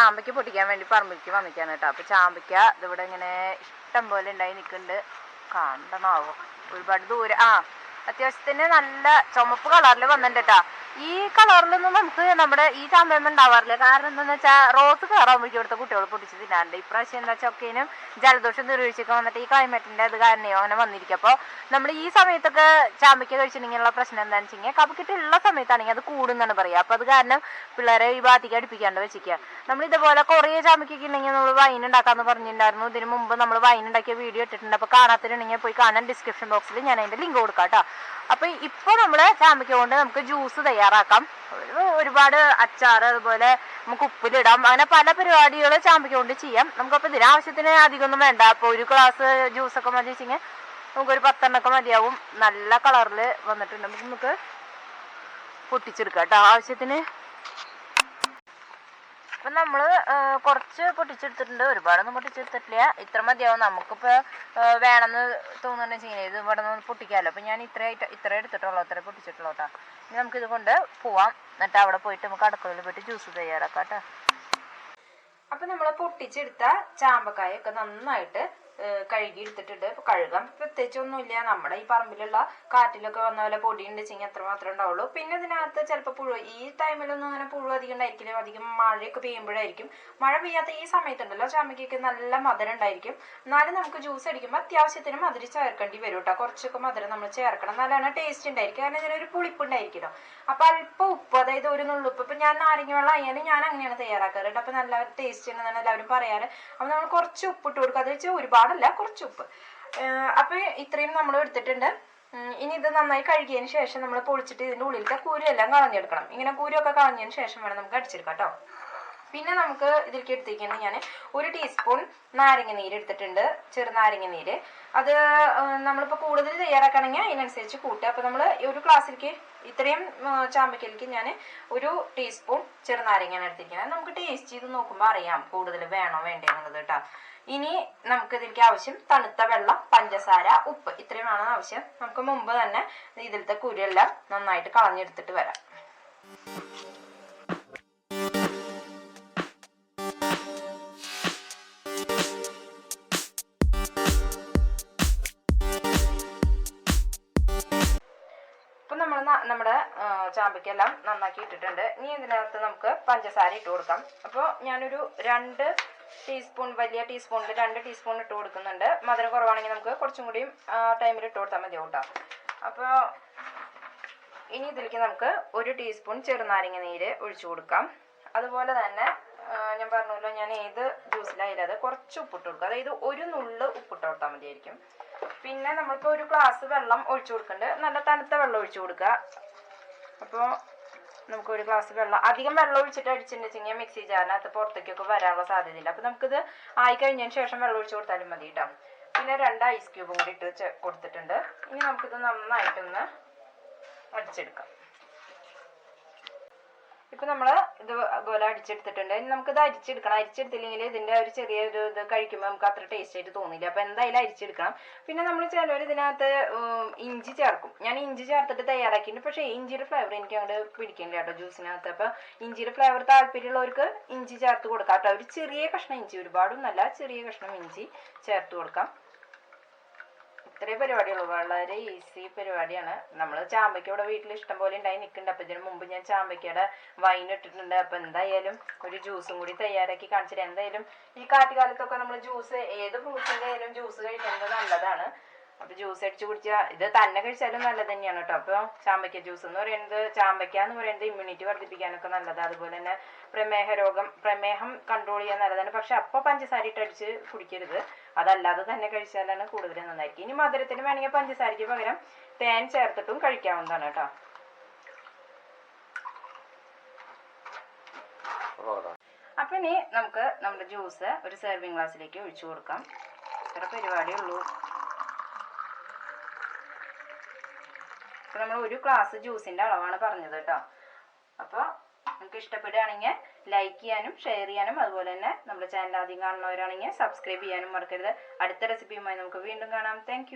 ചാമ്പയ്ക്ക് പൊട്ടിക്കാൻ വേണ്ടി പറമ്പിലേക്ക് വന്നിക്കാണ് കേട്ടോ. അപ്പോൾ ചാമ്പയ്ക്ക ഇതിവിടെ ഇങ്ങനെ ഇഷ്ടം പോലെ ഉണ്ടായി നിൽക്കുന്നുണ്ട്. കണ്ടണാവോ ഒരുപാട് ദൂരം. അത്യാവശ്യത്തിന് നല്ല ചുമപ്പ് കളറിൽ വന്നിട്ടുണ്ട് കേട്ടോ. ഈ കളറിലൊന്നും നമുക്ക് നമ്മുടെ ഈ ചാമ്പയൊന്നും ഉണ്ടാവാറില്ല. കാരണം എന്താണെന്ന് വെച്ചാൽ റോസ് കളറാകുമ്പോഴേക്കും ഇവിടുത്തെ കുട്ടികൾ പൊട്ടിച്ച് തിന്നാറുണ്ട്. ഇപ്രാവശ്യം എന്താ ചൊക്കേനും ജലദോഷം നിർവഹിച്ചൊക്കെ വന്നിട്ട് ഈ ക്ലൈമറ്റിൻ്റെ അത് കാരണയോ അങ്ങനെ വന്നിരിക്കും. അപ്പോൾ നമ്മൾ ഈ സമയത്തൊക്കെ ചാമ്പയ്ക്ക കഴിച്ചിട്ടുണ്ടെങ്കിലുള്ള പ്രശ്നം എന്താണെന്ന് വെച്ച് കഴിഞ്ഞാൽ കഫക്കെട്ടുള്ള സമയത്താണെങ്കിൽ അത് കൂടുന്നാണ് പറയുക. അപ്പോൾ അത് കാരണം പിള്ളേരെ ഈ ഭാഗത്തേക്ക് അടുപ്പിക്കാണ്ട് വെച്ചിരിക്കുക. നമ്മൾ ഇതുപോലെ കുറേ ചാമ്പയ്ക്കൊക്കെ ഉണ്ടെങ്കിൽ നമ്മൾ വൈൻ ഉണ്ടാക്കാമെന്ന് പറഞ്ഞിട്ടുണ്ടായിരുന്നു. ഇതിന് മുമ്പ് നമ്മൾ വൈൻ ഉണ്ടാക്കിയ വീഡിയോ ഇട്ടിട്ടുണ്ട്. അപ്പോൾ കാണാത്തിട്ടുണ്ടെങ്കിൽ പോയി കാണാൻ ഡിസ്ക്രിപ്ഷൻ ബോക്സിൽ ഞാൻ അതിൻ്റെ ലിങ്ക് കൊടുക്കാം കേട്ടോ. അപ്പോൾ ഇപ്പോൾ നമ്മൾ ചാമ്പയ്ക്ക കൊണ്ട് നമുക്ക് ജ്യൂസ് തയ്യാറാക്കാം. ഒരുപാട് അച്ചാർ, അതുപോലെ നമുക്ക് ഉപ്പിലിടാം, അങ്ങനെ പല പരിപാടികൾ ചാമ്പയ്ക്ക കൊണ്ട് ചെയ്യാം. നമുക്കപ്പോൾ ഇതിനാവശ്യത്തിന് അധികമൊന്നും വേണ്ട. അപ്പോൾ ഒരു ഗ്ലാസ് ജ്യൂസൊക്കെ മതി വെച്ചെങ്കിൽ നമുക്കൊരു 10 എണ്ണമൊക്കെ മതിയാവും. നല്ല കളറിൽ വന്നിട്ടുണ്ട്. നമുക്ക് പൊട്ടിച്ചെടുക്കാം കേട്ടോ ആവശ്യത്തിന്. അപ്പം നമ്മൾ കുറച്ച് പൊട്ടിച്ചെടുത്തിട്ടുണ്ട്, ഒരുപാടൊന്നും പൊട്ടിച്ചെടുത്തിട്ടില്ല. ഇത്ര മതിയാവും. നമുക്കിപ്പോൾ വേണമെന്ന് തോന്നുന്നുണ്ടെന്ന് വെച്ച് കഴിഞ്ഞാൽ ഇത് ഇവിടെ നിന്ന് പൊട്ടിക്കാമല്ലോ. അപ്പം ഞാൻ ഇത്ര എടുത്തിട്ടുള്ളൂ, ഇത്ര പൊട്ടിച്ചിട്ടുള്ളൂ കേട്ടോ. ഇനി നമുക്കിത് കൊണ്ട് പോവാം. എന്നിട്ട് അവിടെ പോയിട്ട് നമുക്ക് അടുക്കളയിൽ പോയിട്ട് ജ്യൂസ് തയ്യാറാക്കാം കേട്ടോ. അപ്പം നമ്മൾ പൊട്ടിച്ചെടുത്ത ചാമ്പക്കായൊക്കെ നന്നായിട്ട് കഴുകി എടുത്തിട്ടുണ്ട്. അപ്പോൾ കഴുകാൻ പ്രത്യേകിച്ചൊന്നുമില്ല. നമ്മുടെ ഈ പറമ്പിലുള്ള കാറ്റിലൊക്കെ വന്ന പോലെ പൊടി ഉണ്ടെച്ചെങ്കിൽ അത്ര മാത്രമേ ഉണ്ടാവുള്ളൂ. പിന്നെ ഇതിനകത്ത് ചിലപ്പോൾ പുഴു, ഈ ടൈമിലൊന്നും അങ്ങനെ പുഴു അധികം ഉണ്ടായിരിക്കില്ല. അധികം മഴയൊക്കെ പെയ്യുമ്പോഴായിരിക്കും. മഴ പെയ്യാത്ത ഈ സമയത്തുണ്ടല്ലോ ചാമ്പയ്ക്കൊക്കെ നല്ല മധുരം ഉണ്ടായിരിക്കും. എന്നാലും നമുക്ക് ജ്യൂസ് അടിക്കുമ്പോൾ അത്യാവശ്യത്തിന് മധുരം ചേർക്കേണ്ടി വരും കേട്ടോ. കുറച്ചൊക്കെ മധുരം നമ്മൾ ചേർക്കണം, നല്ലതാണ് ടേസ്റ്റ് ഉണ്ടായിരിക്കും. കാരണം ഇതിനൊരു പുളിപ്പ് ഉണ്ടായിരിക്കുമല്ലോ. അപ്പോൾ അല്പം ഉപ്പ്, അതായത് ഒരു നുള്ളുപ്പ്. ഇപ്പം ഞാൻ നാരങ്ങ വെള്ളം ആയാലും ഞാൻ അങ്ങനെയാണ് തയ്യാറാക്കാറ് കേട്ടോ. അപ്പോൾ നല്ല ടേസ്റ്റ് ഉണ്ടെന്നാണ് എല്ലാവരും പറയാറ്. അപ്പോൾ നമ്മൾ കുറച്ച് ഉപ്പിട്ട് കൊടുക്കുക. അത് വെച്ചാൽ ഒരുപാടല്ല, കുറച്ച് ഉപ്പ്. അപ്പോൾ ഇത്രയും നമ്മൾ എടുത്തിട്ടുണ്ട്. ഇനി ഇത് നന്നായി കഴുകിയതിന് ശേഷം നമ്മൾ പൊളിച്ചിട്ട് ഇതിൻ്റെ ഉള്ളിലത്തെ കൂരെല്ലാം കളഞ്ഞെടുക്കണം. ഇങ്ങനെ കൂരൊക്കെ കളഞ്ഞതിന് ശേഷം വേണം നമുക്ക് അടിച്ചെടുക്കാം കേട്ടോ. പിന്നെ നമുക്ക് ഇതിലേക്ക് എടുത്തിരിക്കുന്നത് ഞാൻ 1 ടീസ്പൂൺ നാരങ്ങ നീര് എടുത്തിട്ടുണ്ട്, ചെറുനാരങ്ങ നീര്. അത് നമ്മളിപ്പോൾ കൂടുതൽ തയ്യാറാക്കണമെങ്കിൽ അതിനനുസരിച്ച് കൂട്ടുക. അപ്പോൾ നമ്മൾ ഒരു ഗ്ലാസ്സിലേക്ക് ഇത്രയും ചാമ്പയ്ക്കയിലേക്ക് ഞാൻ 1 ടീസ്പൂൺ ചെറുനാരങ്ങയാണ് എടുത്തിരിക്കുന്നത്. നമുക്ക് ടേസ്റ്റ് ചെയ്ത് നോക്കുമ്പോൾ അറിയാം കൂടുതൽ വേണോ വേണ്ടേന്നുള്ളത് കേട്ടോ. ഇനി നമുക്ക് ഇതിലേക്ക് ആവശ്യം തണുത്ത വെള്ളം, പഞ്ചസാര, ഉപ്പ്, ഇത്രയുമാണ് ആവശ്യം. നമുക്ക് മുമ്പ് തന്നെ ഇതിലത്തെ കുരുയെല്ലാം നന്നായിട്ട് കളഞ്ഞെടുത്തിട്ട് വരാം. നമ്മുടെ ചാമ്പയ്ക്കെല്ലാം നന്നാക്കി ഇട്ടിട്ടുണ്ട്. ഇനി ഇതിനകത്ത് നമുക്ക് പഞ്ചസാര ഇട്ട് കൊടുക്കാം. അപ്പോൾ ഞാനൊരു 2 ടീസ്പൂൺ, വലിയ ടീസ്പൂണിൽ 2 ടീസ്പൂൺ ഇട്ട് കൊടുക്കുന്നുണ്ട്. മധുരം കുറവാണെങ്കിൽ നമുക്ക് കുറച്ചും കൂടിയും ടൈമിൽ ഇട്ട് കൊടുത്താൽ മതിയാവും കേട്ടോ. അപ്പോൾ ഇനി ഇതിലേക്ക് നമുക്ക് 1 ടീസ്പൂൺ ചെറുനാരങ്ങ നീര് ഒഴിച്ചു കൊടുക്കാം. അതുപോലെ തന്നെ ഞാൻ പറഞ്ഞല്ലോ, ഞാൻ ഏത് ജ്യൂസിലായാലും അത് കുറച്ച് ഉപ്പിട്ട് കൊടുക്കുക. അതായത് 1 നുള്ള് ഉപ്പിട്ട് കൊടുത്താൽ മതിയായിരിക്കും. പിന്നെ നമ്മളിപ്പോൾ 1 ഗ്ലാസ് വെള്ളം ഒഴിച്ചു കൊടുക്കുന്നുണ്ട്. നല്ല തണുത്ത വെള്ളം ഒഴിച്ചു കൊടുക്കുക. അപ്പോൾ നമുക്ക് 1 ഗ്ലാസ് വെള്ളം, അധികം വെള്ളം ഒഴിച്ചിട്ട് അടിച്ചിട്ടുണ്ടെങ്കിൽ മിക്സി ജാറിനകത്ത് പുറത്തേക്കൊക്കെ വരാനുള്ള സാധ്യതയില്ല. അപ്പോൾ നമുക്കിത് ആയി കഴിഞ്ഞതിന് ശേഷം വെള്ളം ഒഴിച്ചു കൊടുത്താലും മതി കേട്ടോ. പിന്നെ 2 ഐസ് ക്യൂബും കൂടി ഇട്ട് കൊടുത്തിട്ടുണ്ട്. ഇനി നമുക്കിത് നന്നായിട്ടൊന്ന് അടിച്ചെടുക്കാം. ഇപ്പം നമ്മൾ ഇതുപോലെ അടിച്ചെടുത്തിട്ടുണ്ട്. ഇനി നമുക്കിത് അരിച്ചെടുക്കണം. അരിച്ചെടുത്തില്ലെങ്കിൽ ഇതിൻ്റെ ഒരു ചെറിയൊരു ഇത് കഴിക്കുമ്പോൾ നമുക്ക് അത്ര ടേസ്റ്റ് ആയിട്ട് തോന്നില്ല. അപ്പോൾ എന്തായാലും അരിച്ചെടുക്കണം. പിന്നെ നമ്മൾ ചിലവർ ഇതിനകത്ത് ഇഞ്ചി ചേർക്കും. ഞാൻ ഇഞ്ചി ചേർത്തിട്ട് തയ്യാറാക്കിയിട്ടുണ്ട്. പക്ഷേ ഇഞ്ചിയുടെ ഫ്ലേവർ എനിക്ക് അങ്ങോട്ട് പിടിക്കില്ല കേട്ടോ ജ്യൂസിനകത്ത്. അപ്പോൾ ഇഞ്ചിയുടെ ഫ്ലേവർ താല്പര്യമുള്ളവർക്ക് ഇഞ്ചി ചേർത്ത് കൊടുക്കാം കേട്ടോ. ഒരു ചെറിയ കഷ്ണം ഇഞ്ചി, ഒരുപാടും നല്ല ചെറിയ കഷ്ണം ഇഞ്ചി ചേർത്ത് കൊടുക്കാം. ഇത്രയും പരിപാടിയുള്ളൂ, വളരെ ഈസി പരിപാടിയാണ്. നമ്മൾ ചാമ്പയ്ക്ക ഇവിടെ വീട്ടിൽ ഇഷ്ടം പോലെ ഉണ്ടായി നിൽക്കുന്നുണ്ട്. അപ്പോൾ ഇതിന് മുമ്പ് ഞാൻ ചാമ്പയ്ക്കയുടെ വൈൻ ഇട്ടിട്ടുണ്ട്. അപ്പോൾ എന്തായാലും ഒരു ജ്യൂസും കൂടി തയ്യാറാക്കി കാണിച്ചിട്ട്, എന്തായാലും ഈ കാറ്റുകാലത്തൊക്കെ നമ്മൾ ജ്യൂസ്, ഏത് ഫ്രൂട്ട്സിൻ്റെ ആയാലും ജ്യൂസ് കഴിക്കുന്നത് നല്ലതാണ്. അപ്പോൾ ജ്യൂസ് അടിച്ച് കുടിച്ചാൽ ഇത് തന്നെ കഴിച്ചാലും നല്ലത് തന്നെയാണ് കേട്ടോ. അപ്പോൾ ചാമ്പയ്ക്ക ജ്യൂസ് എന്ന് പറയുന്നത്, ചാമ്പയ്ക്ക എന്ന് പറയുന്നത് ഇമ്മ്യൂണിറ്റി വർദ്ധിപ്പിക്കാനൊക്കെ നല്ലതാണ്. അതുപോലെ തന്നെ പ്രമേഹം കൺട്രോൾ ചെയ്യാൻ നല്ലതാണ്. പക്ഷെ അപ്പോൾ പഞ്ചസാര ഇട്ട് അടിച്ച് കുടിക്കരുത്. അതല്ലാതെ തന്നെ കഴിച്ചാലാണ് കൂടുതൽ നന്നായിരിക്കും. ഇനി മധുരത്തിന് വേണമെങ്കിൽ പഞ്ചസാരയ്ക്ക് പകരം തേൻ ചേർത്തിട്ടും കഴിക്കാവുന്നതാണ് കേട്ടോ. അപ്പം ഇനി നമുക്ക് നമ്മുടെ ജ്യൂസ് ഒരു സെർവിങ് ഗ്ലാസ്സിലേക്ക് ഒഴിച്ചു കൊടുക്കാം. ഇത്ര പരിപാടിയുള്ളൂ. അപ്പോൾ നമ്മൾ 1 ഗ്ലാസ് ജ്യൂസിൻ്റെ അളവാണ് പറഞ്ഞത് കേട്ടോ. അപ്പോൾ നിങ്ങൾക്ക് ഇഷ്ടപ്പെടുകയാണെങ്കിൽ ലൈക്ക് ചെയ്യാനും ഷെയർ ചെയ്യാനും, അതുപോലെ തന്നെ നമ്മുടെ ചാനൽ ആദ്യം കാണുന്നവരാണെങ്കിൽ സബ്സ്ക്രൈബ് ചെയ്യാനും മറക്കരുത്. അടുത്ത റെസിപ്പിയുമായി നമുക്ക് വീണ്ടും കാണാം. താങ്ക്